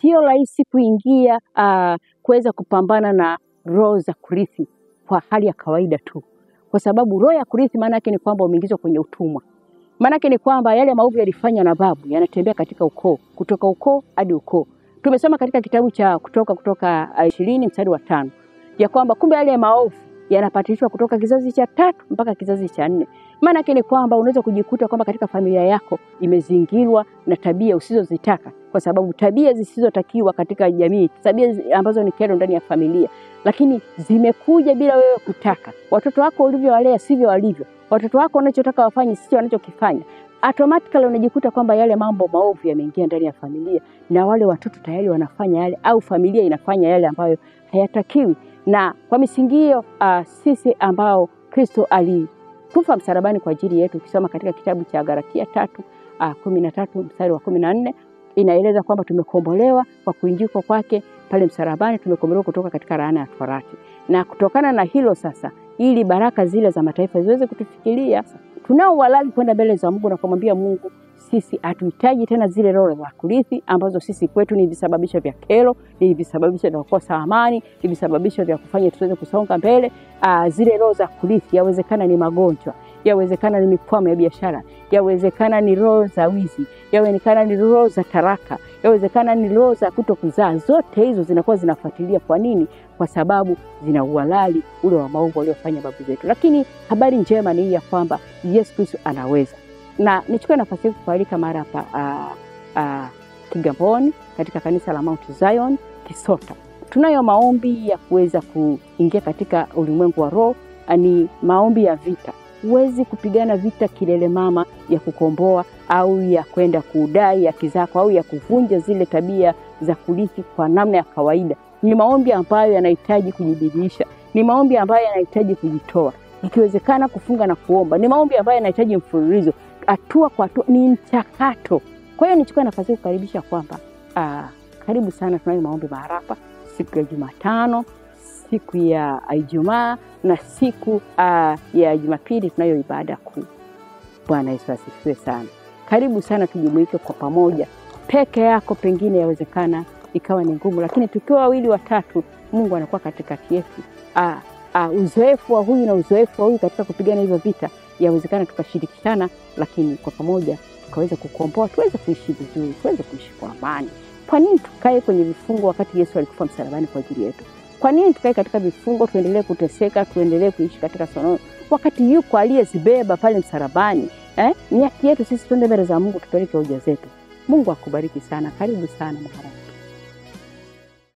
sio rahisi kuingia kuweza kupambana na roho za kurithi kwa hali ya kawaida tu. Kwa sababu roho ya kurithi maana yake ni kwamba umeingizwa kwenye utumwa. Maana yake ni kwamba yale maovu yalifanywa na babu yanatembea katika ukoo, kutoka ukoo hadi ukoo. Tumesoma katika kitabu cha kutoka 20 mstari wa 5 ya kwamba kumbe yale maovu yanapatishwa kutoka kizazi cha 3 mpaka kizazi cha 4. Maana yake ni kwamba unaweza kujikuta kwamba katika familia yako imezingirwa na tabia usizozitaka, kwa sababu tabia zisizotakiwa katika jamii, tabia ambazo ni kero ndani ya familia, lakini zimekuja bila wewe kutaka. Watoto wako ulivyowalea sivyo walivyo. Watoto wako wanachotaka wafanye sio wanachokifanya. Automatically unajikuta kwamba yale mambo maovu yameingia ndani ya familia, na wale watoto tayari wanafanya yale, au familia inafanya yale ambayo hayatakiwi. Na kwa misingi hiyo sisi ambao Kristo alikufa msalabani kwa ajili yetu, ukisoma katika kitabu cha Galatia 3:13 mstari wa 14 inaeleza kwamba tumekombolewa kwa kuinjikwa kwake pale msalabani, tumekombolewa kutoka katika laana ya torati. Na kutokana na hilo sasa, ili baraka zile za mataifa ziweze kutufikiria, tunao uhalali kwenda mbele za Mungu na kumwambia Mungu, sisi hatuhitaji tena zile roho za kurithi ambazo sisi kwetu ni visababisho vya kero, ni visababisho vya kukosa amani, ni visababisho vya kufanya tuweze kusonga mbele. Zile roho za kurithi yawezekana ni magonjwa, yawezekana ni mikwamo ya biashara, yawezekana ni roho za wizi, yawezekana ni roho za taraka, yawezekana ni roho za kutokuzaa. Zote hizo zinakuwa zinafuatilia. Kwa nini? Kwa sababu zina uhalali ule wa maovu waliofanya babu zetu. Lakini habari njema ni hii ya kwamba Yesu Kristo anaweza. Na nichukue nafasi hii kualika mara hapa Kigamboni katika kanisa la Mount Zion Kisota. Tunayo maombi ya kuweza kuingia katika ulimwengu wa roho, ni maombi ya vita. Huwezi kupigana vita kilele mama ya kukomboa au ya kwenda kudai haki zako au ya kuvunja zile tabia za kurithi kwa namna ya kawaida. Ni maombi ambayo yanahitaji kujibidiisha. Ni maombi ambayo yanahitaji kujitoa. Ikiwezekana kufunga na kuomba. Ni maombi ambayo yanahitaji mfululizo, hatua kwa hatua, ni mchakato. Kwa hiyo nichukue nafasi kukaribisha kwamba karibu sana. Tunayo maombi maharafa siku ya Jumatano, siku ya Ijumaa na siku ya Jumapili tunayo ibada kuu. Bwana Yesu asifiwe sana. Karibu sana tujumuike kwa pamoja. Peke yako pengine yawezekana ikawa ni ngumu, lakini tukiwa wawili watatu Mungu anakuwa katikati yetu. Uzoefu wa huyu na uzoefu wa huyu katika kupigana hivyo vita, yawezekana tukashirikishana, lakini kwa pamoja tukaweza kukomboa, tuweze kuishi vizuri, tuweze kuishi kwa amani. Kwa nini tukae kwenye vifungo wakati Yesu alikufa msalabani kwa ajili yetu? Kwa nini tukae katika vifungo, tuendelee kuteseka, tuendelee kuishi katika sono wakati yuko aliyezibeba pale msalabani? Ni haki yetu sisi twende mbele za Mungu tupeleke hoja zetu. Mungu akubariki sana. Karibu sana mahali.